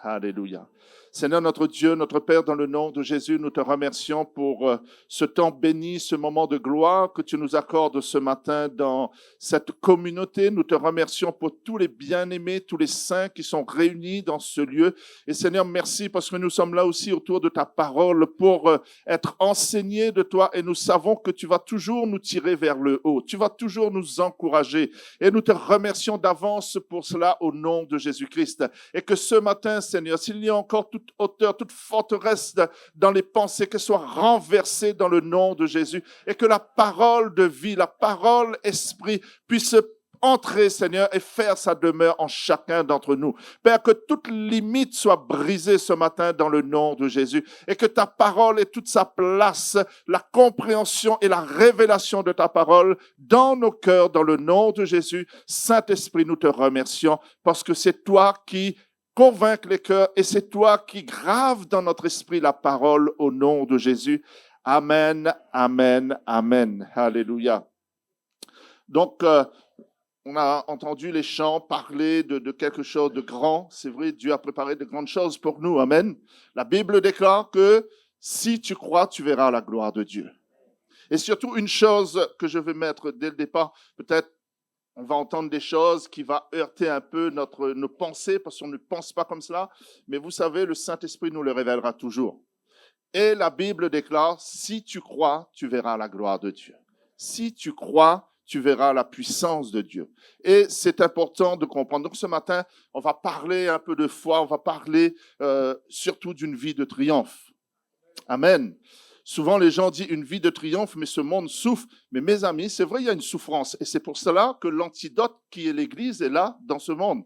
Alléluia. Seigneur notre Dieu, notre Père, dans le nom de Jésus, nous te remercions pour ce temps béni, ce moment de gloire que tu nous accordes ce matin dans cette communauté. Nous te remercions pour tous les bien-aimés, tous les saints qui sont réunis dans ce lieu. Et Seigneur, merci parce que nous sommes là aussi autour de ta parole pour être enseignés de toi et nous savons que tu vas toujours nous tirer vers le haut. Tu vas toujours nous encourager et nous te remercions d'avance pour cela au nom de Jésus-Christ. Et que ce matin, Seigneur, s'il y a encore toute hauteur, toute forteresse dans les pensées, qu'elle soit renversée dans le nom de Jésus et que la parole de vie, la parole esprit puisse entrer, Seigneur, et faire sa demeure en chacun d'entre nous. Père, que toute limite soit brisée ce matin dans le nom de Jésus et que ta parole ait toute sa place, la compréhension et la révélation de ta parole dans nos cœurs, dans le nom de Jésus. Saint-Esprit, nous te remercions parce que c'est toi qui convainc les cœurs et c'est toi qui graves dans notre esprit la parole au nom de Jésus. Amen, amen, amen. Alléluia. Donc, on a entendu les chants parler de quelque chose de grand. C'est vrai, Dieu a préparé de grandes choses pour nous. Amen. La Bible déclare que si tu crois, tu verras la gloire de Dieu. Et surtout, une chose que je vais mettre dès le départ, peut-être on va entendre des choses qui vont heurter un peu nos pensées parce qu'on ne pense pas comme cela. Mais vous savez, le Saint-Esprit nous le révélera toujours. Et la Bible déclare, si tu crois, tu verras la gloire de Dieu. Si tu crois, tu verras la puissance de Dieu. Et c'est important de comprendre. Donc ce matin, on va parler un peu de foi, on va parler surtout d'une vie de triomphe. Amen. Souvent, les gens disent une vie de triomphe, mais ce monde souffre. Mais mes amis, c'est vrai, il y a une souffrance. Et c'est pour cela que l'antidote qui est l'Église est là, dans ce monde,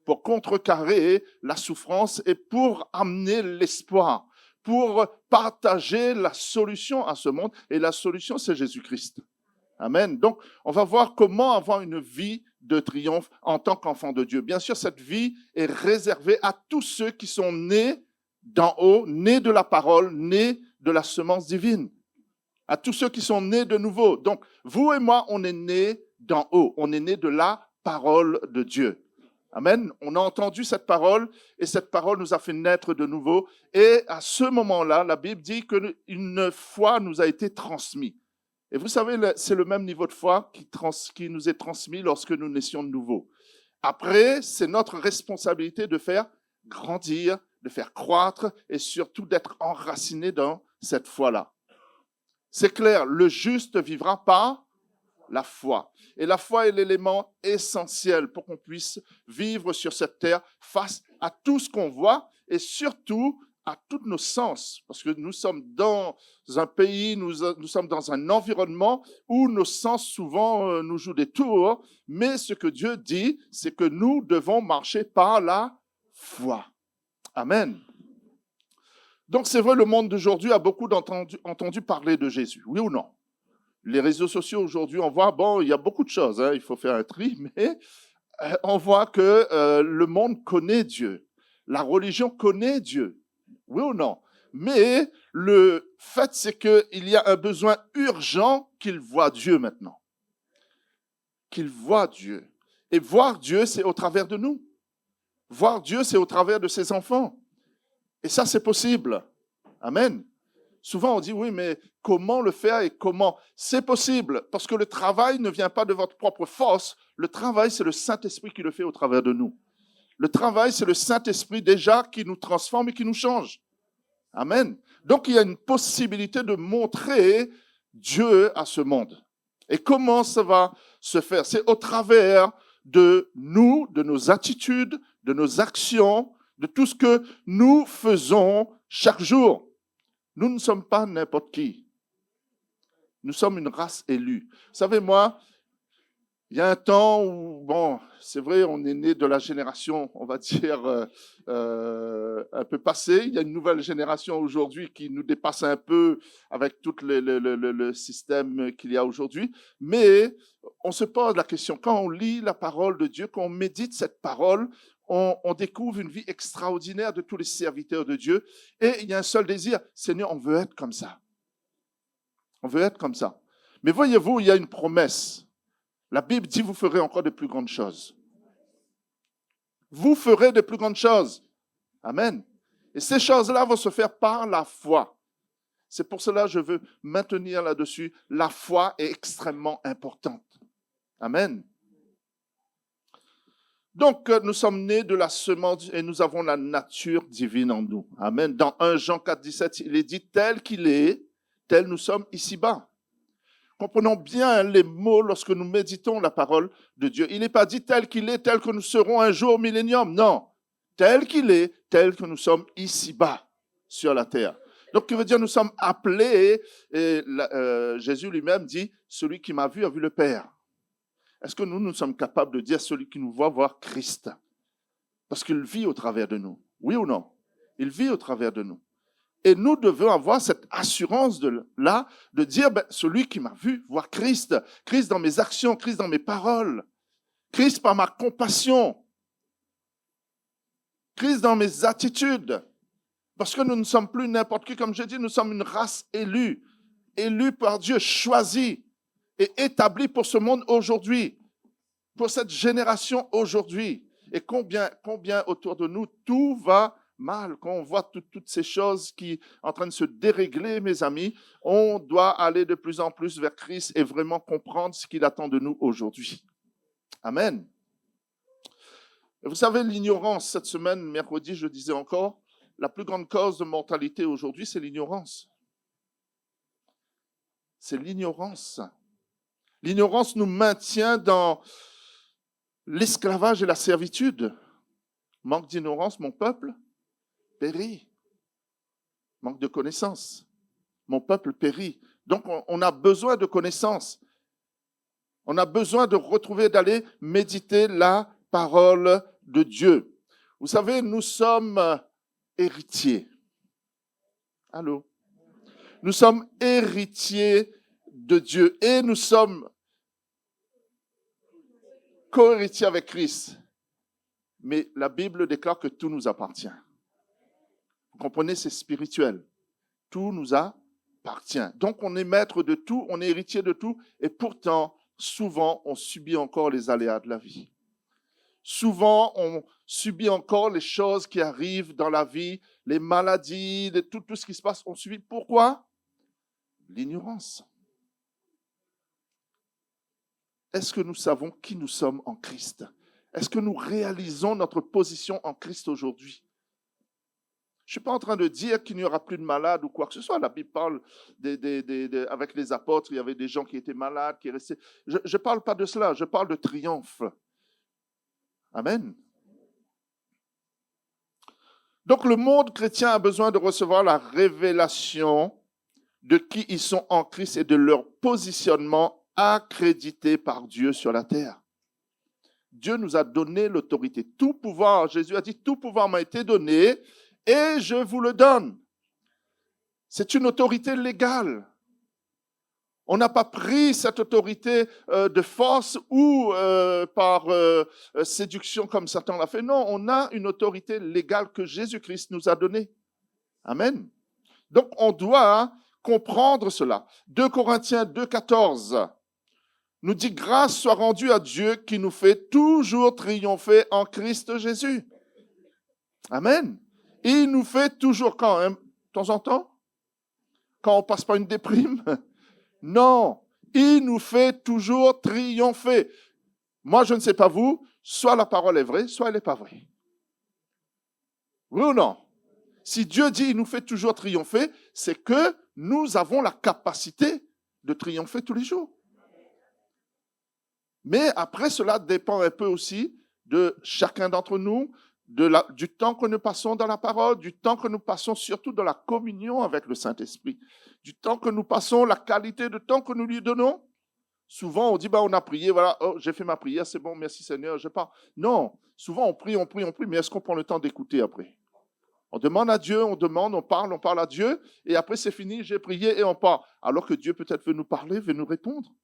pour contrecarrer la souffrance et pour amener l'espoir, pour partager la solution à ce monde. Et la solution, c'est Jésus-Christ. Amen. Donc, on va voir comment avoir une vie de triomphe en tant qu'enfant de Dieu. Bien sûr, cette vie est réservée à tous ceux qui sont nés d'en haut, nés de la parole, nés de la semence divine. À tous ceux qui sont nés de nouveau. Donc, vous et moi, on est nés d'en haut. On est nés de la parole de Dieu. Amen. On a entendu cette parole et cette parole nous a fait naître de nouveau. Et à ce moment-là, la Bible dit qu'une foi nous a été transmise. Et vous savez, c'est le même niveau de foi qui nous est transmis lorsque nous naissions de nouveau. Après, c'est notre responsabilité de faire grandir, de faire croître et surtout d'être enraciné dans cette foi-là. C'est clair, le juste vivra par la foi. Et la foi est l'élément essentiel pour qu'on puisse vivre sur cette terre face à tout ce qu'on voit et surtout à tous nos sens. Parce que nous sommes dans un pays, nous sommes dans un environnement où nos sens souvent nous jouent des tours. Mais ce que Dieu dit, c'est que nous devons marcher par la foi. Amen. Donc c'est vrai, le monde d'aujourd'hui a beaucoup entendu parler de Jésus, oui ou non? Les réseaux sociaux aujourd'hui, on voit, bon, il y a beaucoup de choses, hein, il faut faire un tri, mais on voit que le monde connaît Dieu. La religion connaît Dieu, oui ou non? Mais le fait, c'est qu'il y a un besoin urgent qu'il voit Dieu maintenant. Qu'il voit Dieu. Et voir Dieu, c'est au travers de nous. Voir Dieu, c'est au travers de ses enfants. Et ça, c'est possible. Amen. Souvent, on dit, oui, mais comment le faire et comment? C'est possible, parce que le travail ne vient pas de votre propre force. Le travail, c'est le Saint-Esprit qui le fait au travers de nous. Le travail, c'est le Saint-Esprit déjà qui nous transforme et qui nous change. Amen. Donc, il y a une possibilité de montrer Dieu à ce monde. Et comment ça va se faire? C'est au travers de nous, de nos attitudes, de nos actions, de tout ce que nous faisons chaque jour. Nous ne sommes pas n'importe qui. Nous sommes une race élue. Vous savez, moi, il y a un temps où, bon, c'est vrai, on est né de la génération, on va dire, un peu passée. Il y a une nouvelle génération aujourd'hui qui nous dépasse un peu avec tout le système qu'il y a aujourd'hui. Mais on se pose la question, quand on lit la parole de Dieu, quand on médite cette parole, on découvre une vie extraordinaire de tous les serviteurs de Dieu. Et il y a un seul désir, Seigneur, on veut être comme ça. On veut être comme ça. Mais voyez-vous, il y a une promesse. La Bible dit, vous ferez encore de plus grandes choses. Vous ferez de plus grandes choses. Amen. Et ces choses-là vont se faire par la foi. C'est pour cela que je veux maintenir là-dessus. La foi est extrêmement importante. Amen. Donc, nous sommes nés de la semence et nous avons la nature divine en nous. Amen. Dans 1 Jean 4, 17, il est dit, tel qu'il est, tel nous sommes ici-bas. Comprenons bien les mots lorsque nous méditons la parole de Dieu. Il n'est pas dit tel qu'il est, tel que nous serons un jour au millénium. Non, tel qu'il est, tel que nous sommes ici-bas sur la terre. Donc, qui veut dire nous sommes appelés, et Jésus lui-même dit, celui qui m'a vu a vu le Père. Est-ce que nous sommes capables de dire celui qui nous voit voir Christ? Parce qu'il vit au travers de nous. Oui ou non? Il vit au travers de nous. Et nous devons avoir cette assurance de dire, celui qui m'a vu voir Christ, Christ dans mes actions, Christ dans mes paroles, Christ par ma compassion, Christ dans mes attitudes. Parce que nous ne sommes plus n'importe qui, comme je dis, nous sommes une race élue par Dieu, choisie et établie pour ce monde aujourd'hui, pour cette génération aujourd'hui. Et combien autour de nous, tout va mal. Quand on voit toutes ces choses qui sont en train de se dérégler, mes amis, on doit aller de plus en plus vers Christ et vraiment comprendre ce qu'il attend de nous aujourd'hui. Amen. Et vous savez, l'ignorance, cette semaine, mercredi, je disais encore, la plus grande cause de mortalité aujourd'hui, c'est l'ignorance. C'est l'ignorance. L'ignorance nous maintient dans l'esclavage et la servitude. Manque d'ignorance, mon peuple périt. Manque de connaissance. Mon peuple périt. Donc, on a besoin de connaissance. On a besoin de retrouver, d'aller méditer la parole de Dieu. Vous savez, nous sommes héritiers. Allô? Nous sommes héritiers de Dieu et nous sommes co-héritiers avec Christ. Mais la Bible déclare que tout nous appartient. Vous comprenez, c'est spirituel. Tout nous appartient. Donc, on est maître de tout, on est héritier de tout, et pourtant, souvent, on subit encore les aléas de la vie. Souvent, on subit encore les choses qui arrivent dans la vie, les maladies, tout ce qui se passe, on subit. Pourquoi? L'ignorance. Est-ce que nous savons qui nous sommes en Christ? Est-ce que nous réalisons notre position en Christ aujourd'hui? Je ne suis pas en train de dire qu'il n'y aura plus de malades ou quoi que ce soit. La Bible parle avec les apôtres, il y avait des gens qui étaient malades, qui restaient. Je ne parle pas de cela, je parle de triomphe. Amen. Donc le monde chrétien a besoin de recevoir la révélation de qui ils sont en Christ et de leur positionnement accrédité par Dieu sur la terre. Dieu nous a donné l'autorité. Tout pouvoir, Jésus a dit, tout pouvoir m'a été donné et je vous le donne. C'est une autorité légale. On n'a pas pris cette autorité de force ou par séduction comme Satan l'a fait. Non, on a une autorité légale que Jésus-Christ nous a donnée. Amen. Donc, on doit comprendre cela. 2 Corinthiens 2,14 nous dit « Grâce soit rendue à Dieu qui nous fait toujours triompher en Christ Jésus. » Amen. Et il nous fait toujours quand même, de temps en temps, quand on passe par une déprime. Non, il nous fait toujours triompher. Moi, je ne sais pas vous, soit la parole est vraie, soit elle n'est pas vraie. Oui ou non? Si Dieu dit il nous fait toujours triompher, c'est que nous avons la capacité de triompher tous les jours. Mais après, cela dépend un peu aussi de chacun d'entre nous, du temps que nous passons dans la parole, du temps que nous passons surtout dans la communion avec le Saint-Esprit, du temps que nous passons, la qualité de temps que nous lui donnons. Souvent, on dit, on a prié, voilà, oh, j'ai fait ma prière, c'est bon, merci Seigneur, je pars. Non, souvent on prie, mais est-ce qu'on prend le temps d'écouter après? On demande à Dieu, on demande, on parle à Dieu, et après c'est fini, j'ai prié et on part. Alors que Dieu peut-être veut nous parler, veut nous répondre.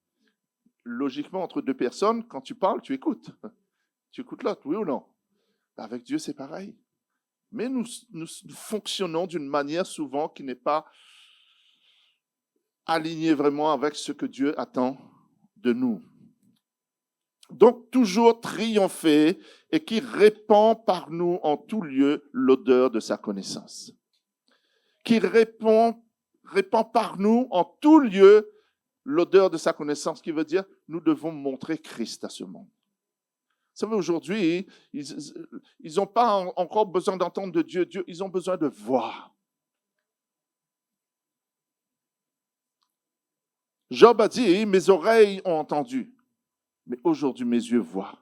Logiquement, entre deux personnes, quand tu parles, tu écoutes. Tu écoutes l'autre, oui ou non? Avec Dieu, c'est pareil. Mais nous fonctionnons d'une manière souvent qui n'est pas alignée vraiment avec ce que Dieu attend de nous. Donc toujours triompher et qui répand par nous en tout lieu l'odeur de sa connaissance. Qui répand par nous en tout lieu l'odeur de sa connaissance, qui veut dire nous devons montrer Christ à ce monde. Vous savez, aujourd'hui, ils n'ont pas encore besoin d'entendre de Dieu. Ils ont besoin de voir. Job a dit, mes oreilles ont entendu, mais aujourd'hui mes yeux voient.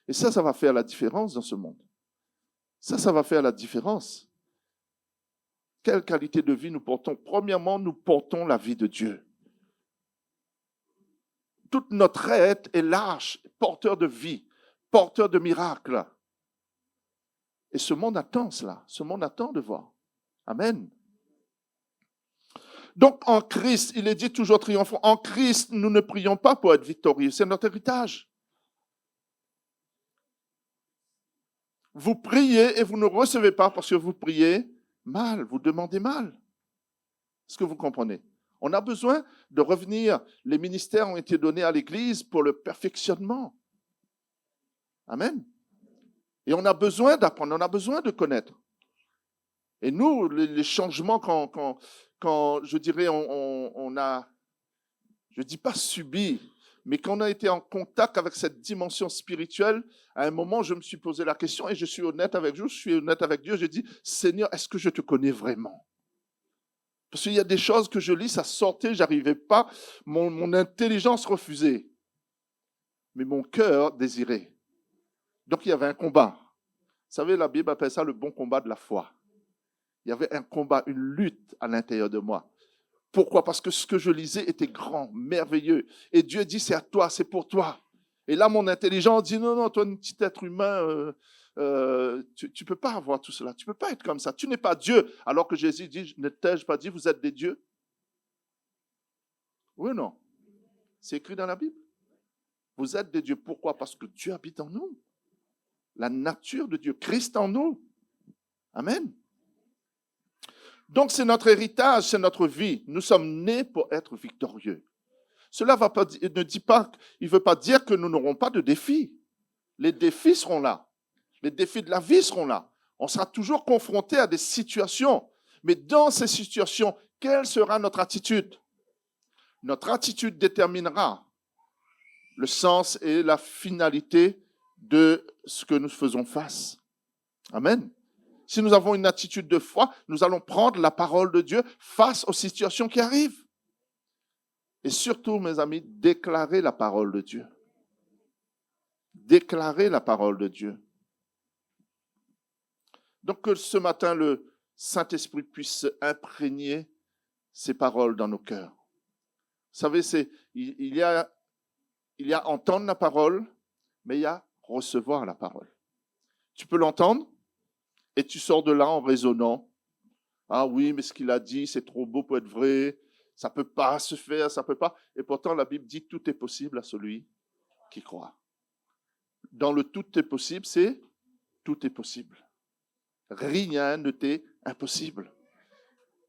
Et ça va faire la différence dans ce monde. Ça va faire la différence. Quelle qualité de vie nous portons? Premièrement, nous portons la vie de Dieu. Toute notre être est large, porteur de vie, porteur de miracles. Et ce monde attend cela. Ce monde attend de voir. Amen. Donc, en Christ, il est dit toujours triomphant, en Christ, nous ne prions pas pour être victorieux. C'est notre héritage. Vous priez et vous ne recevez pas parce que vous priez mal, vous demandez mal. Est-ce que vous comprenez? On a besoin de revenir. Les ministères ont été donnés à l'Église pour le perfectionnement. Amen. Et on a besoin d'apprendre, on a besoin de connaître. Et nous, les changements, quand je dirais, on a, je ne dis pas subi, mais quand on a été en contact avec cette dimension spirituelle, à un moment, je me suis posé la question et je suis honnête avec Dieu, je dis, Seigneur, est-ce que je te connais vraiment? Parce qu'il y a des choses que je lis, ça sortait, je n'arrivais pas, mon intelligence refusait, mais mon cœur désirait. Donc il y avait un combat. Vous savez, la Bible appelle ça le bon combat de la foi. Il y avait un combat, une lutte à l'intérieur de moi. Pourquoi? Parce que ce que je lisais était grand, merveilleux. Et Dieu dit, c'est à toi, c'est pour toi. Et là, mon intelligence dit, non, toi, un petit être humain, tu ne peux pas avoir tout cela. Tu ne peux pas être comme ça. Tu n'es pas Dieu. Alors que Jésus dit, ne t'ai-je pas dit, vous êtes des dieux? Oui ou non? C'est écrit dans la Bible. Vous êtes des dieux. Pourquoi? Parce que Dieu habite en nous. La nature de Dieu, Christ en nous. Amen. Donc, c'est notre héritage, c'est notre vie. Nous sommes nés pour être victorieux. Cela ne dit pas, il ne veut pas dire que nous n'aurons pas de défis. Les défis seront là. Les défis de la vie seront là. On sera toujours confronté à des situations. Mais dans ces situations, quelle sera notre attitude? Notre attitude déterminera le sens et la finalité de ce que nous faisons face. Amen. Si nous avons une attitude de foi, nous allons prendre la parole de Dieu face aux situations qui arrivent. Et surtout, mes amis, déclarer la parole de Dieu. Déclarer la parole de Dieu. Donc que ce matin, le Saint-Esprit puisse imprégner ces paroles dans nos cœurs. Vous savez, il y a entendre la parole, mais il y a recevoir la parole. Tu peux l'entendre et tu sors de là en raisonnant. Ah oui, mais ce qu'il a dit, c'est trop beau pour être vrai. Ça ne peut pas se faire, ça ne peut pas. Et pourtant, la Bible dit tout est possible à celui qui croit. Dans le tout est possible, c'est tout est possible. Rien ne t'est impossible.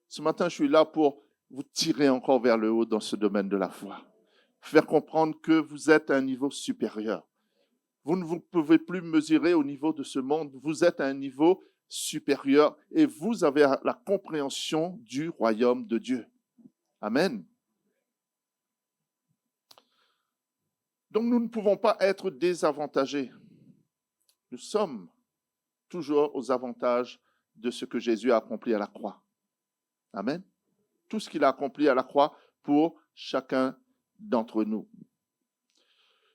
Ce matin, je suis là pour vous tirer encore vers le haut dans ce domaine de la foi. Faire comprendre que vous êtes à un niveau supérieur. Vous ne pouvez plus mesurer au niveau de ce monde. Vous êtes à un niveau supérieur et vous avez la compréhension du royaume de Dieu. Amen. Donc nous ne pouvons pas être désavantagés. Nous sommes toujours aux avantages de ce que Jésus a accompli à la croix. Amen. Tout ce qu'il a accompli à la croix pour chacun d'entre nous.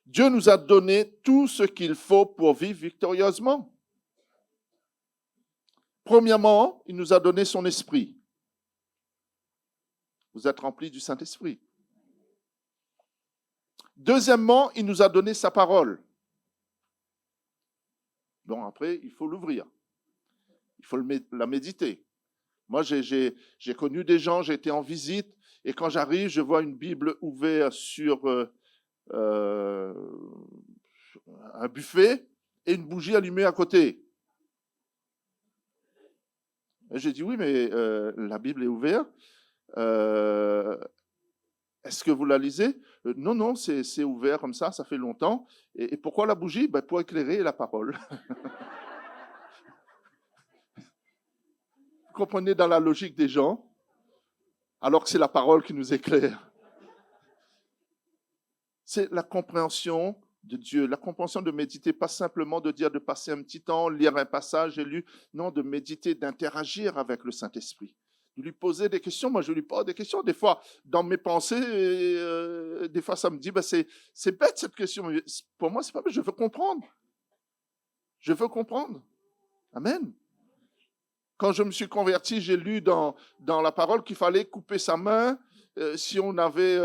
Dieu nous a donné tout ce qu'il faut pour vivre victorieusement. Premièrement, il nous a donné son esprit. Vous êtes remplis du Saint-Esprit. Deuxièmement, il nous a donné sa parole. Bon, après, il faut l'ouvrir. Il faut la méditer. Moi, j'ai connu des gens, j'ai été en visite, et quand j'arrive, je vois une Bible ouverte sur un buffet et une bougie allumée à côté. Et j'ai dit, oui, mais la Bible est ouverte. Est-ce que vous la lisez? Non, non, c'est ouvert comme ça fait longtemps. Et pourquoi la bougie? Ben, pour éclairer la parole. Vous comprenez dans la logique des gens, alors que c'est la parole qui nous éclaire. C'est la compréhension de Dieu, la compréhension de méditer, pas simplement de dire de passer un petit temps, lire un passage et lu, non, de méditer, d'interagir avec le Saint-Esprit, de lui poser des questions. Moi, je lui pose des questions. Des fois, dans mes pensées, des fois, ça me dit, ben, c'est bête cette question. Mais pour moi, c'est pas bête, je veux comprendre. Je veux comprendre. Amen. Quand je me suis converti, j'ai lu dans la parole qu'il fallait couper sa main si on avait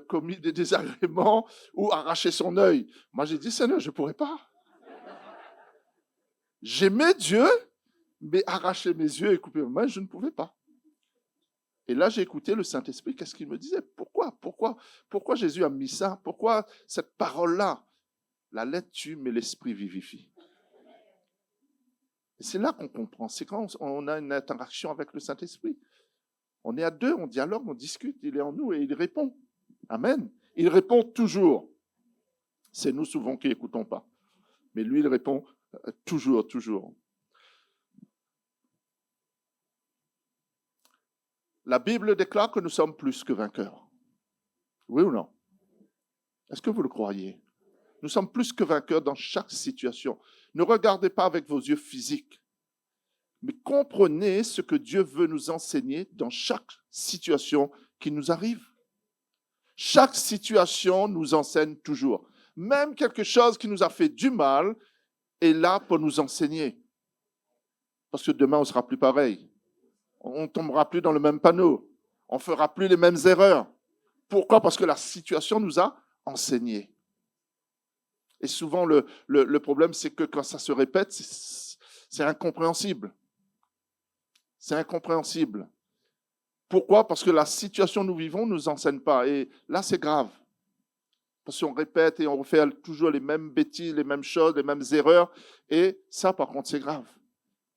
commis des désagréments ou arraché son œil. Moi, j'ai dit, Seigneur, je ne pourrais pas. J'aimais Dieu, mais arracher mes yeux et couper ma main, je ne pouvais pas. Et là, j'ai écouté le Saint-Esprit, qu'est-ce qu'il me disait? Pourquoi Jésus a mis ça? Pourquoi cette parole-là? La lettre tue, mais l'Esprit vivifie. Et c'est là qu'on comprend, c'est quand on a une interaction avec le Saint-Esprit. On est à deux, on dialogue, on discute, il est en nous et il répond. Amen. Il répond toujours. C'est nous souvent qui n'écoutons pas. Mais lui, il répond toujours, toujours. La Bible déclare que nous sommes plus que vainqueurs. Oui ou non? Est-ce que vous le croyez? Nous sommes plus que vainqueurs dans chaque situation. Ne regardez pas avec vos yeux physiques, mais comprenez ce que Dieu veut nous enseigner dans chaque situation qui nous arrive. Chaque situation nous enseigne toujours. Même quelque chose qui nous a fait du mal est là pour nous enseigner. Parce que demain, on ne sera plus pareil. On ne tombera plus dans le même panneau. On ne fera plus les mêmes erreurs. Pourquoi? Parce que la situation nous a enseigné. Et souvent, le problème, c'est que quand ça se répète, c'est incompréhensible. C'est incompréhensible. Pourquoi? Parce que la situation que nous vivons ne nous enseigne pas. Et là, c'est grave. Parce qu'on répète et on refait toujours les mêmes bêtises, les mêmes choses, les mêmes erreurs. Et ça, par contre, c'est grave.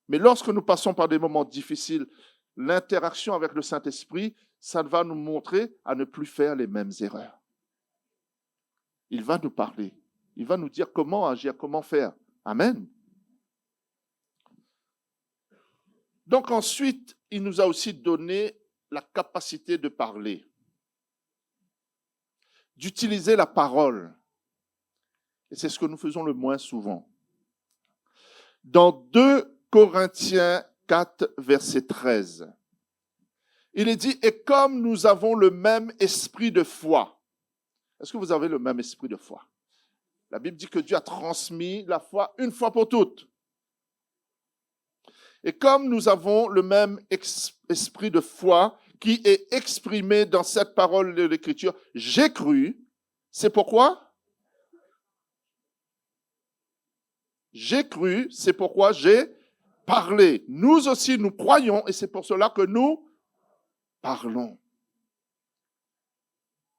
Mais lorsque nous passons par des moments difficiles, l'interaction avec le Saint-Esprit, ça va nous montrer à ne plus faire les mêmes erreurs. Il va nous parler. Il va nous dire comment agir, comment faire. Amen. Donc ensuite, il nous a aussi donné la capacité de parler, d'utiliser la parole. Et c'est ce que nous faisons le moins souvent. Dans 2 Corinthiens 4, verset 13, il est dit, et comme nous avons le même esprit de foi. Est-ce que vous avez le même esprit de foi? La Bible dit que Dieu a transmis la foi une fois pour toutes. Et comme nous avons le même esprit de foi qui est exprimé dans cette parole de l'Écriture, j'ai cru, c'est pourquoi? J'ai cru, c'est pourquoi j'ai parlé. Nous aussi, nous croyons et c'est pour cela que nous parlons.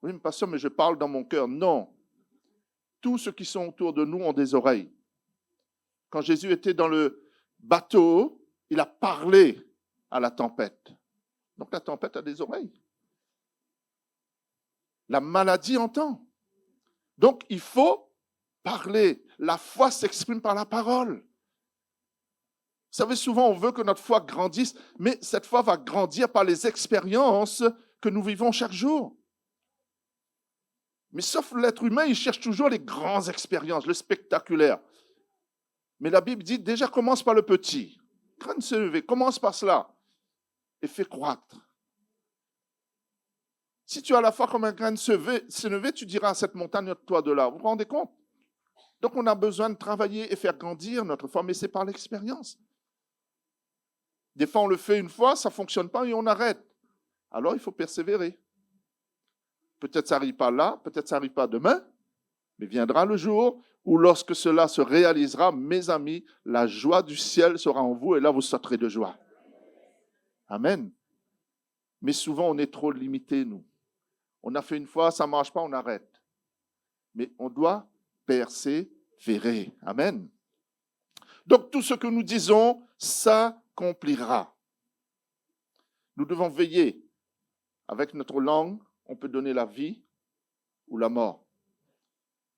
Oui, mais pasteur, mais je parle dans mon cœur. Non. Tous ceux qui sont autour de nous ont des oreilles. Quand Jésus était dans le bateau, il a parlé à la tempête. Donc la tempête a des oreilles. La maladie entend. Donc il faut parler. La foi s'exprime par la parole. Vous savez, souvent on veut que notre foi grandisse, mais cette foi va grandir par les expériences que nous vivons chaque jour. Mais sauf l'être humain, il cherche toujours les grandes expériences, le spectaculaire. Mais la Bible dit, déjà commence par le petit. Grain de sénévé, commence par cela et fais croître. Si tu as la foi comme un grain de sénévé, tu diras à cette montagne, toi de là. Vous vous rendez compte? Donc on a besoin de travailler et faire grandir notre foi, mais c'est par l'expérience. Des fois, on le fait une fois, ça ne fonctionne pas et on arrête. Alors, il faut persévérer. Peut-être ça n'arrive pas là, peut-être ça n'arrive pas demain, mais viendra le jour où lorsque cela se réalisera, mes amis, la joie du ciel sera en vous et là, vous sauterez de joie. Amen. Mais souvent, on est trop limité, nous. On a fait une fois, ça ne marche pas, on arrête. Mais on doit persévérer. Amen. Donc, tout ce que nous disons, s'accomplira. Nous devons veiller avec notre langue. on peut donner la vie ou la mort.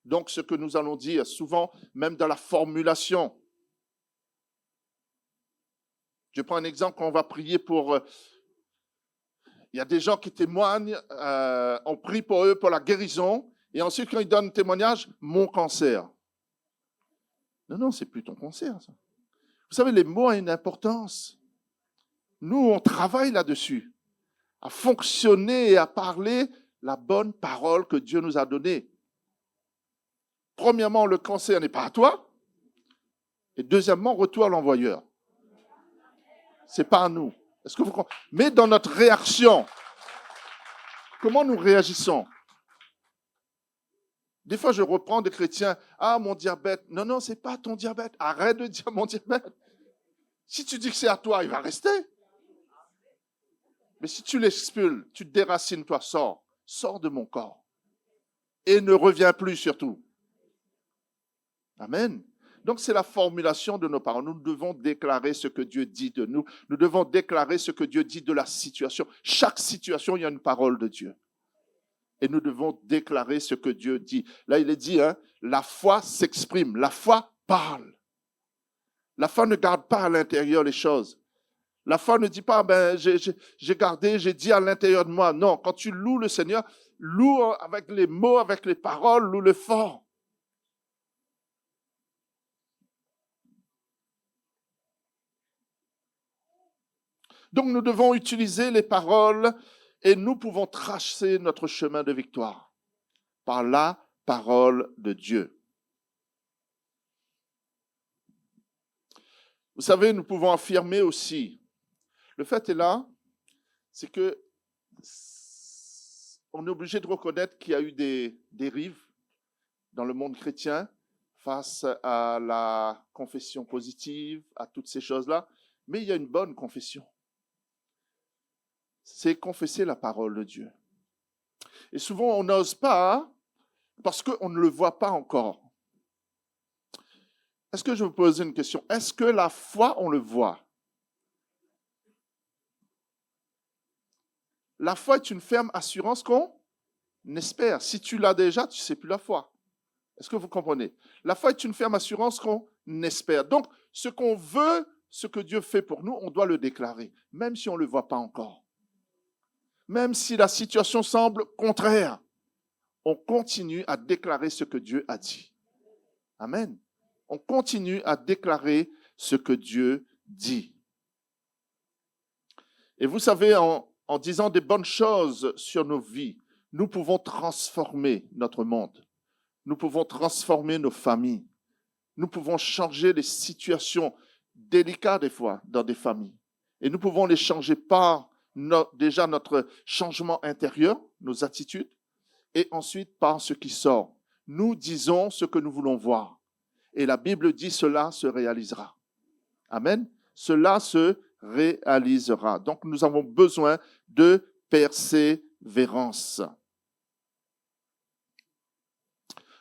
Donc, ce que nous allons dire, souvent, même dans la formulation. Je prends un exemple quand on va prier pour... il y a des gens qui témoignent, on prie pour eux pour la guérison, et ensuite, quand ils donnent témoignage, mon cancer. Non, c'est plus ton cancer, ça. Vous savez, les mots ont une importance. Nous, on travaille là-dessus, à fonctionner et à parler la bonne parole que Dieu nous a donnée. Premièrement, le cancer n'est pas à toi. Et deuxièmement, retour à l'envoyeur. Ce n'est pas à nous. Est-ce que vous comprenez? Mais dans notre réaction, comment nous réagissons? Des fois, je reprends des chrétiens. Ah, mon diabète. Non, ce n'est pas ton diabète. Arrête de dire mon diabète. Si tu dis que c'est à toi, il va rester. Mais si tu l'expulses, tu te déracines, toi, sors. Sors de mon corps. Et ne reviens plus surtout. Amen. Donc, c'est la formulation de nos paroles. Nous devons déclarer ce que Dieu dit de nous. Nous devons déclarer ce que Dieu dit de la situation. Chaque situation, il y a une parole de Dieu. Et nous devons déclarer ce que Dieu dit. Là, il est dit, la foi s'exprime. La foi parle. La foi ne garde pas à l'intérieur les choses. La foi ne dit pas, j'ai gardé, j'ai dit à l'intérieur de moi. Non, quand tu loues le Seigneur, loue avec les mots, avec les paroles, loue-le fort. Donc, nous devons utiliser les paroles et nous pouvons tracer notre chemin de victoire par la parole de Dieu. Vous savez, nous pouvons affirmer aussi, le fait est là, c'est que on est obligé de reconnaître qu'il y a eu des dérives dans le monde chrétien face à la confession positive, à toutes ces choses-là, mais il y a une bonne confession. C'est confesser la parole de Dieu. Et souvent, on n'ose pas parce qu'on ne le voit pas encore. Est-ce que je vous pose une question? Est-ce que la foi, on le voit? La foi est une ferme assurance qu'on espère. Si tu l'as déjà, tu ne sais plus la foi. Est-ce que vous comprenez? La foi est une ferme assurance qu'on espère. Donc, ce qu'on veut, ce que Dieu fait pour nous, on doit le déclarer, même si on ne le voit pas encore. Même si la situation semble contraire, on continue à déclarer ce que Dieu a dit. Amen. On continue à déclarer ce que Dieu dit. Et vous savez, en disant des bonnes choses sur nos vies, nous pouvons transformer notre monde. Nous pouvons transformer nos familles. Nous pouvons changer les situations délicates des fois dans des familles. Et nous pouvons les changer par déjà notre changement intérieur, nos attitudes, et ensuite par ce qui sort. Nous disons ce que nous voulons voir. Et la Bible dit cela se réalisera. Amen. Cela se réalisera. Donc nous avons besoin de persévérance.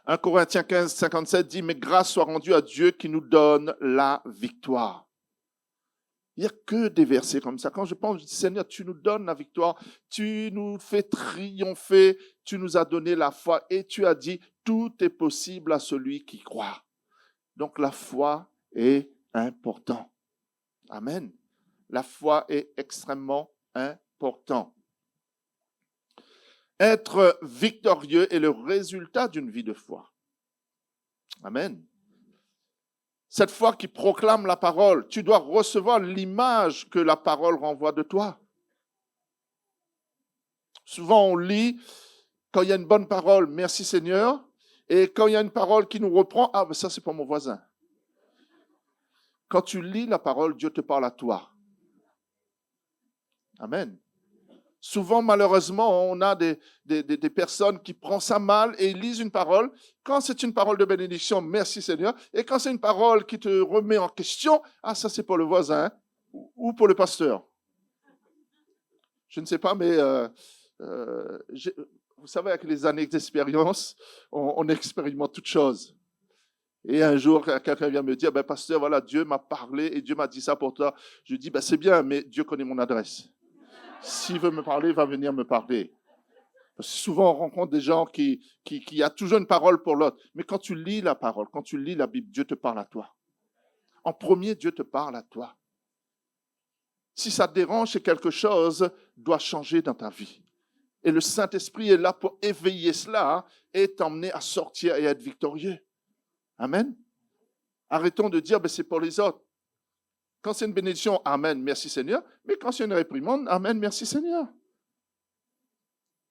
1 Corinthiens 15, 57 dit « Mais grâce soit rendue à Dieu qui nous donne la victoire. » Il n'y a que des versets comme ça. Quand je pense, je dis, Seigneur, tu nous donnes la victoire, tu nous fais triompher, tu nous as donné la foi et tu as dit, tout est possible à celui qui croit. Donc la foi est importante. Amen. La foi est extrêmement importante. Être victorieux est le résultat d'une vie de foi. Amen. Cette foi qui proclame la parole, tu dois recevoir l'image que la parole renvoie de toi. Souvent, on lit, quand il y a une bonne parole, merci Seigneur, et quand il y a une parole qui nous reprend, ah, mais ça, c'est pour mon voisin. Quand tu lis la parole, Dieu te parle à toi. Amen. Souvent, malheureusement, on a des personnes qui prennent ça mal et ils lisent une parole. Quand c'est une parole de bénédiction, merci Seigneur. Et quand c'est une parole qui te remet en question, ah, ça c'est pour le voisin ou pour le pasteur. Je ne sais pas, mais vous savez, avec les années d'expérience, on expérimente toutes choses. Et un jour, quelqu'un vient me dire, pasteur, voilà, Dieu m'a parlé et Dieu m'a dit ça pour toi. Je dis, c'est bien, mais Dieu connaît mon adresse. S'il veut me parler, il va venir me parler. Parce que souvent, on rencontre des gens qui a toujours une parole pour l'autre. Mais quand tu lis la parole, quand tu lis la Bible, Dieu te parle à toi. En premier, Dieu te parle à toi. Si ça te dérange, c'est quelque chose doit changer dans ta vie. Et le Saint-Esprit est là pour éveiller cela et t'emmener à sortir et à être victorieux. Amen. Arrêtons de dire, c'est pour les autres. Quand c'est une bénédiction, Amen, merci Seigneur. Mais quand c'est une réprimande, Amen, merci Seigneur.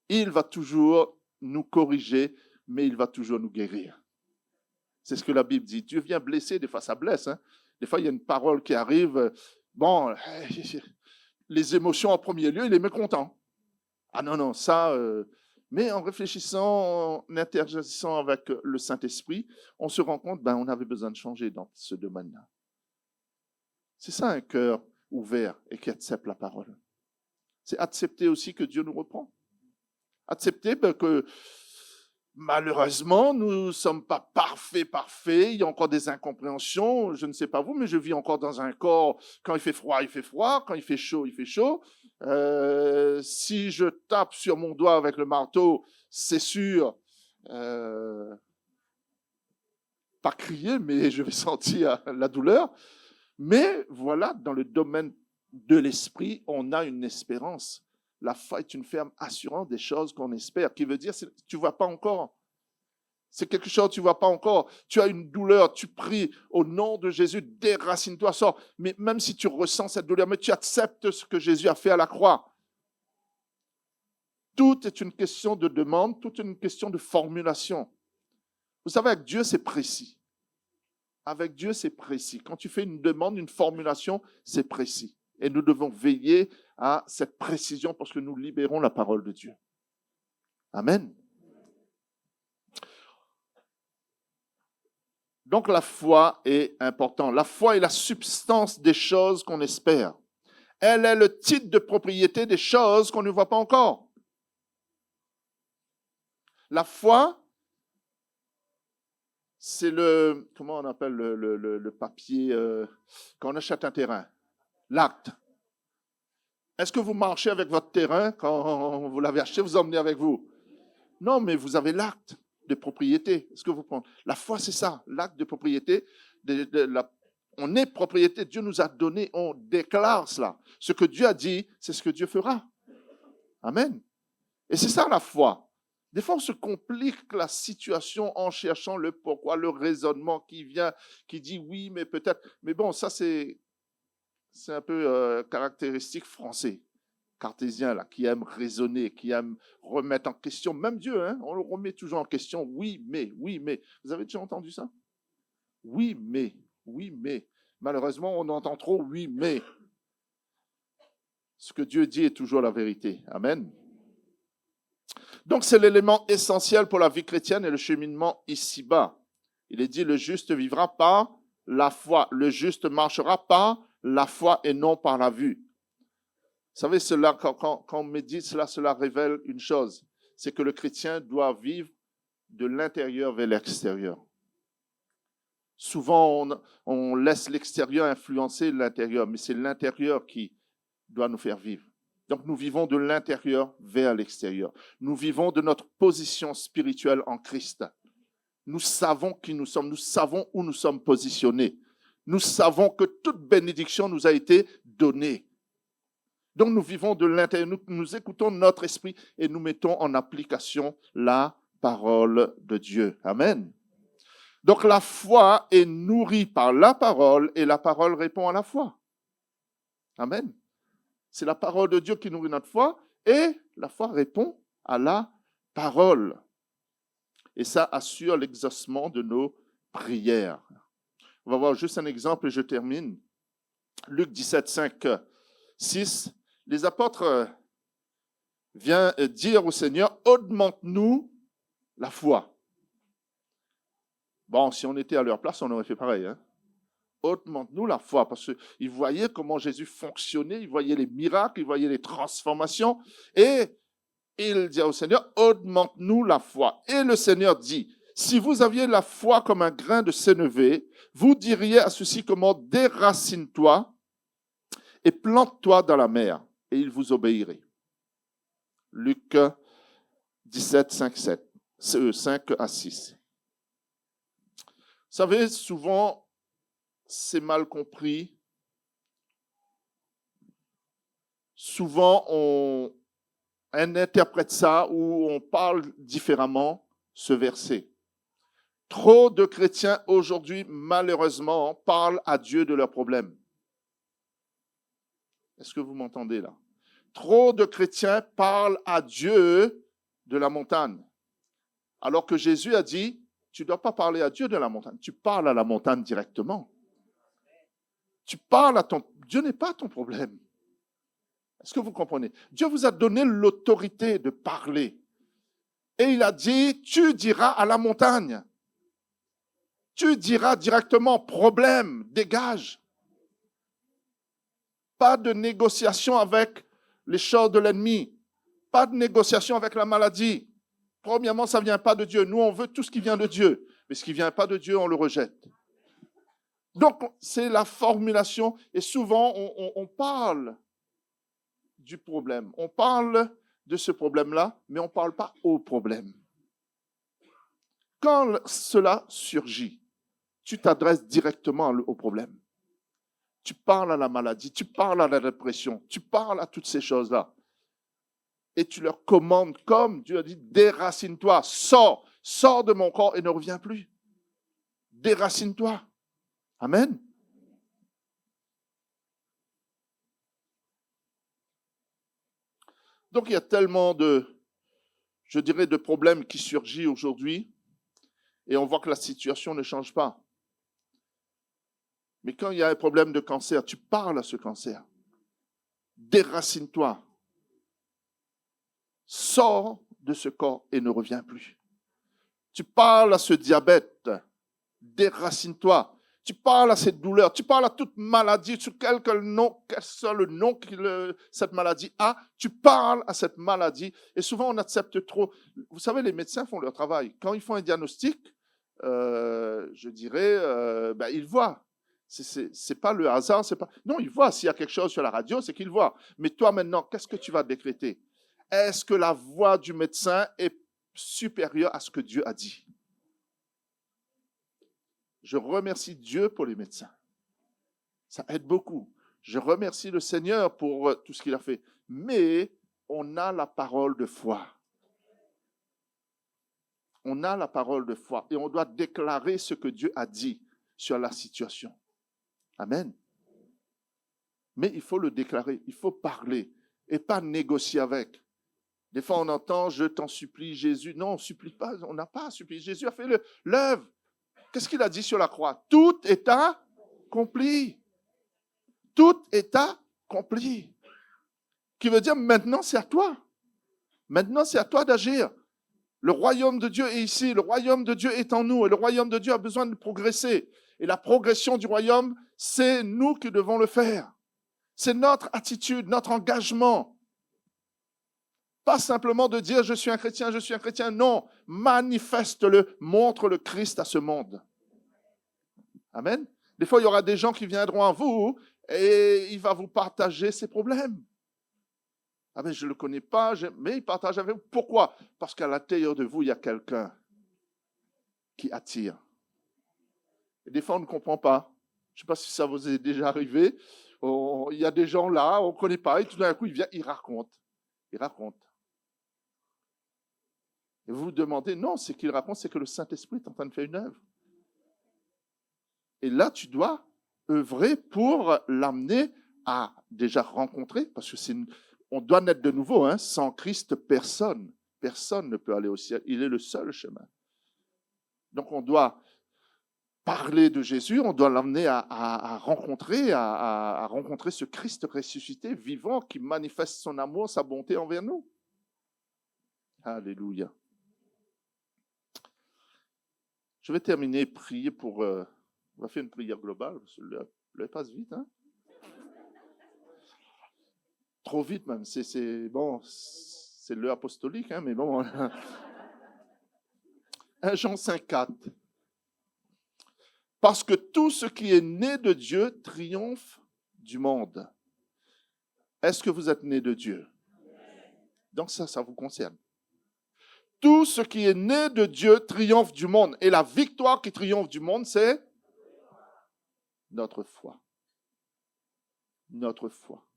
Il va toujours nous corriger, mais il va toujours nous guérir. C'est ce que la Bible dit. Dieu vient blesser, des fois ça blesse. Hein. Des fois, il y a une parole qui arrive. Bon, les émotions en premier lieu, il est mécontent. Ah non, ça... Mais en réfléchissant, en interagissant avec le Saint-Esprit, on se rend compte, on avait besoin de changer dans ce domaine-là. C'est ça un cœur ouvert et qui accepte la parole. C'est accepter aussi que Dieu nous reprend. Accepter que malheureusement, nous ne sommes pas parfaits. Il y a encore des incompréhensions. Je ne sais pas vous, mais je vis encore dans un corps. Quand il fait froid, il fait froid. Quand il fait chaud, il fait chaud. Si je tape sur mon doigt avec le marteau, c'est sûr, pas crier, mais je vais sentir la douleur. Mais voilà, dans le domaine de l'esprit, on a une espérance. La foi est une ferme assurance des choses qu'on espère, qui veut dire tu ne vois pas encore. C'est quelque chose que tu ne vois pas encore. Tu as une douleur, tu pries au nom de Jésus, déracine-toi, sors. Mais même si tu ressens cette douleur, mais tu acceptes ce que Jésus a fait à la croix. Tout est une question de demande, tout est une question de formulation. Vous savez, avec Dieu, c'est précis. Avec Dieu, c'est précis. Quand tu fais une demande, une formulation, c'est précis. Et nous devons veiller à cette précision parce que nous libérons la parole de Dieu. Amen. Donc la foi est importante. La foi est la substance des choses qu'on espère. Elle est le titre de propriété des choses qu'on ne voit pas encore. La foi, c'est comment on appelle le papier quand on achète un terrain? L'acte. Est-ce que vous marchez avec votre terrain quand vous l'avez acheté, vous emmenez avec vous? Non, mais vous avez l'acte de propriété. Est-ce que vous prenez? La foi, c'est ça, l'acte de propriété. On est propriété, Dieu nous a donné, on déclare cela. Ce que Dieu a dit, c'est ce que Dieu fera. Amen. Et c'est ça la foi. Des fois, on se complique la situation en cherchant le pourquoi, le raisonnement qui vient, qui dit oui, mais peut-être. Mais bon, ça, c'est un peu caractéristique français, cartésien, là, qui aime raisonner, qui aime remettre en question. Même Dieu, hein, on le remet toujours en question. Oui, mais. Vous avez déjà entendu ça? Oui, mais. Malheureusement, on entend trop oui, mais. Ce que Dieu dit est toujours la vérité. Amen. Donc, c'est l'élément essentiel pour la vie chrétienne et le cheminement ici-bas. Il est dit, le juste vivra par la foi. Le juste marchera par la foi et non par la vue. Vous savez, quand on médite cela révèle une chose. C'est que le chrétien doit vivre de l'intérieur vers l'extérieur. Souvent, on laisse l'extérieur influencer l'intérieur, mais c'est l'intérieur qui doit nous faire vivre. Donc, nous vivons de l'intérieur vers l'extérieur. Nous vivons de notre position spirituelle en Christ. Nous savons qui nous sommes. Nous savons où nous sommes positionnés. Nous savons que toute bénédiction nous a été donnée. Donc, nous vivons de l'intérieur. Nous écoutons notre esprit et nous mettons en application la parole de Dieu. Amen. Donc, la foi est nourrie par la parole et la parole répond à la foi. Amen. C'est la parole de Dieu qui nourrit notre foi et la foi répond à la parole. Et ça assure l'exaucement de nos prières. On va voir juste un exemple et je termine. Luc 17, 5, 6. Les apôtres viennent dire au Seigneur, augmente-nous la foi. Bon, si on était à leur place, on aurait fait pareil, hein? Augmente-nous la foi, parce qu'ils voyaient comment Jésus fonctionnait, ils voyaient les miracles, ils voyaient les transformations, et il dit au Seigneur, augmente-nous la foi. Et le Seigneur dit, si vous aviez la foi comme un grain de sénévé, vous diriez à ceci comment, déracine-toi et plante-toi dans la mer, et il vous obéirait. Luc 17, 5, 7, 5 à 6. Vous savez, souvent, c'est mal compris. Souvent, on interprète ça ou on parle différemment ce verset. Trop de chrétiens aujourd'hui, malheureusement, parlent à Dieu de leurs problèmes. Est-ce que vous m'entendez là? Trop de chrétiens parlent à Dieu de la montagne. Alors que Jésus a dit, tu ne dois pas parler à Dieu de la montagne, tu parles à la montagne directement. Tu parles à ton... Dieu n'est pas ton problème. Est-ce que vous comprenez? Dieu vous a donné l'autorité de parler. Et il a dit, tu diras à la montagne. Tu diras directement, problème, dégage. Pas de négociation avec les choses de l'ennemi. Pas de négociation avec la maladie. Premièrement, ça ne vient pas de Dieu. Nous, on veut tout ce qui vient de Dieu. Mais ce qui ne vient pas de Dieu, on le rejette. Donc, c'est la formulation. Et souvent, on parle du problème. On parle de ce problème-là, mais on ne parle pas au problème. Quand cela surgit, tu t'adresses directement au problème. Tu parles à la maladie, tu parles à la dépression, tu parles à toutes ces choses-là. Et tu leur commandes, comme Dieu a dit, déracine-toi, sors de mon corps et ne reviens plus. Déracine-toi. Amen. Donc il y a tellement de problèmes qui surgissent aujourd'hui et on voit que la situation ne change pas. Mais quand il y a un problème de cancer, tu parles à ce cancer. Déracine-toi. Sors de ce corps et ne reviens plus. Tu parles à ce diabète. Déracine-toi. Tu parles à cette douleur. Tu parles à toute maladie, sur quel soit le nom que cette maladie a. Tu parles à cette maladie. Et souvent, on accepte trop. Vous savez, les médecins font leur travail. Quand ils font un diagnostic, je dirais, ils voient. C'est pas le hasard, c'est pas. Non, il voit. S'il y a quelque chose sur la radio, c'est qu'il voit. Mais toi, maintenant, qu'est-ce que tu vas décréter? Est-ce que la voix du médecin est supérieure à ce que Dieu a dit? Je remercie Dieu pour les médecins. Ça aide beaucoup. Je remercie le Seigneur pour tout ce qu'il a fait. Mais on a la parole de foi. On a la parole de foi et on doit déclarer ce que Dieu a dit sur la situation. Amen. Mais il faut le déclarer, il faut parler et pas négocier avec. Des fois, on entend « Je t'en supplie, Jésus ». Non, on ne supplie pas, on n'a pas à supplier. Jésus a fait l'œuvre. Qu'est-ce qu'il a dit sur la croix? Tout est accompli. Tout est accompli. Qui veut dire maintenant, c'est à toi. Maintenant, c'est à toi d'agir. Le royaume de Dieu est ici, le royaume de Dieu est en nous et le royaume de Dieu a besoin de progresser. Et la progression du royaume, c'est nous qui devons le faire. C'est notre attitude, notre engagement. Pas simplement de dire je suis un chrétien, je suis un chrétien. Non, manifeste-le, montre le Christ à ce monde. Amen. Des fois, il y aura des gens qui viendront à vous et il va vous partager ses problèmes. Ah ben, je ne le connais pas, mais il partage avec vous. Pourquoi? Parce qu'à l'intérieur de vous, il y a quelqu'un qui attire. Et des fois, on ne comprend pas. Je ne sais pas si ça vous est déjà arrivé. Il y a des gens là, on ne connaît pas, et tout d'un coup, il vient, il raconte. Il raconte. Et vous vous demandez, non, ce qu'il raconte, c'est que le Saint-Esprit est en train de faire une œuvre. Et là, tu dois œuvrer pour l'amener à déjà rencontrer, parce que on doit naître de nouveau. Hein. Sans Christ, personne ne peut aller au ciel. Il est le seul chemin. Donc, on doit parler de Jésus, on doit l'amener à rencontrer ce Christ ressuscité, vivant, qui manifeste son amour, sa bonté envers nous. Alléluia. Je vais terminer, prier pour... on va faire une prière globale, parce que l'heure passe vite. Hein? Trop vite même, c'est l'heure apostolique, hein, mais bon. 1 Jean 5,4. Parce que tout ce qui est né de Dieu triomphe du monde. Est-ce que vous êtes né de Dieu? Donc ça vous concerne. Tout ce qui est né de Dieu triomphe du monde. Et la victoire qui triomphe du monde, c'est notre foi. Notre foi.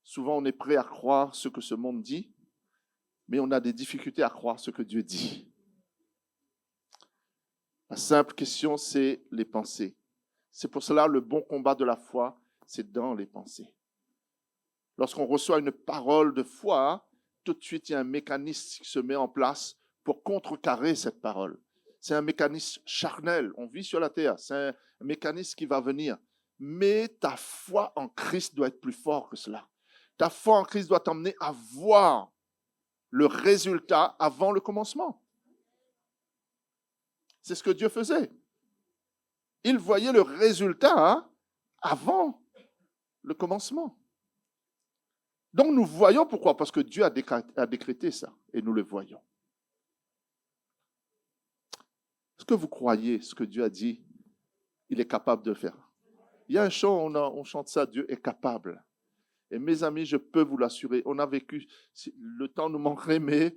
Souvent, on est prêt à croire ce que ce monde dit, mais on a des difficultés à croire ce que Dieu dit. La simple question, c'est les pensées. C'est pour cela le bon combat de la foi, c'est dans les pensées. Lorsqu'on reçoit une parole de foi, tout de suite, il y a un mécanisme qui se met en place pour contrecarrer cette parole. C'est un mécanisme charnel. On vit sur la terre. C'est un mécanisme qui va venir. Mais ta foi en Christ doit être plus fort que cela. Ta foi en Christ doit t'emmener à voir le résultat avant le commencement. C'est ce que Dieu faisait. Il voyait le résultat avant le commencement. Donc nous voyons pourquoi. Parce que Dieu a décrété ça et nous le voyons. Est-ce que vous croyez ce que Dieu a dit? Il est capable de le faire. Il y a un chant, on chante ça, Dieu est capable. Et mes amis, je peux vous l'assurer, on a vécu, le temps nous manquerait, mais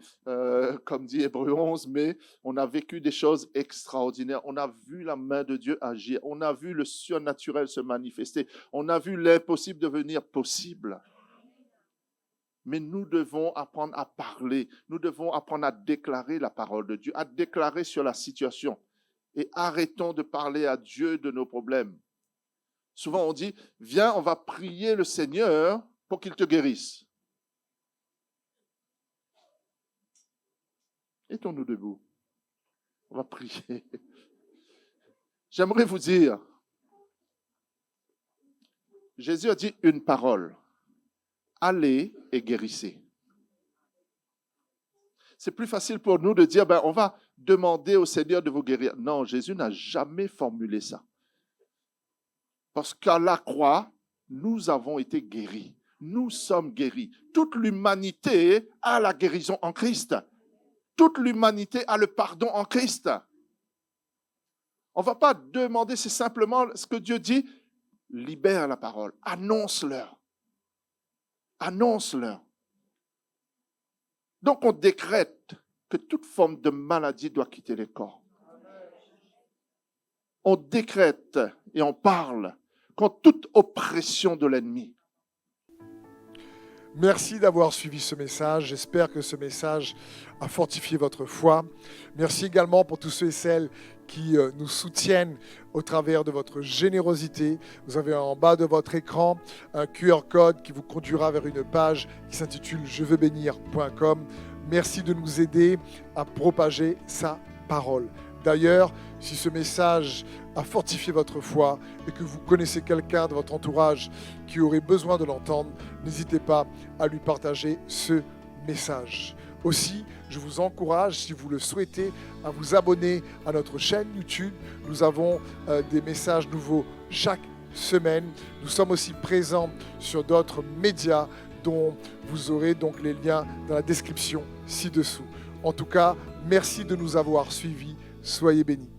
comme dit Hébreux 11, mais on a vécu des choses extraordinaires. On a vu la main de Dieu agir. On a vu le surnaturel se manifester. On a vu l'impossible devenir possible. Mais nous devons apprendre à parler. Nous devons apprendre à déclarer la parole de Dieu, à déclarer sur la situation. Et arrêtons de parler à Dieu de nos problèmes. Souvent, on dit, viens, on va prier le Seigneur pour qu'il te guérisse. Mettons-nous debout. On va prier. J'aimerais vous dire, Jésus a dit une parole. Allez et guérissez. C'est plus facile pour nous de dire, on va demander au Seigneur de vous guérir. Non, Jésus n'a jamais formulé ça. Parce qu'à la croix, nous avons été guéris. Nous sommes guéris. Toute l'humanité a la guérison en Christ. Toute l'humanité a le pardon en Christ. On ne va pas demander, c'est simplement ce que Dieu dit. Libère la parole. Annonce-leur. Annonce-leur. Donc on décrète que toute forme de maladie doit quitter les corps. On décrète et on parle contre toute oppression de l'ennemi. Merci d'avoir suivi ce message. J'espère que ce message a fortifié votre foi. Merci également pour tous ceux et celles qui nous soutiennent au travers de votre générosité. Vous avez en bas de votre écran un QR code qui vous conduira vers une page qui s'intitule jeveusbénir.com. Merci de nous aider à propager sa parole. D'ailleurs, si ce message a fortifié votre foi et que vous connaissez quelqu'un de votre entourage qui aurait besoin de l'entendre, n'hésitez pas à lui partager ce message. Aussi, je vous encourage, si vous le souhaitez, à vous abonner à notre chaîne YouTube. Nous avons des messages nouveaux chaque semaine. Nous sommes aussi présents sur d'autres médias dont vous aurez donc les liens dans la description ci-dessous. En tout cas, merci de nous avoir suivis. Soyez bénis.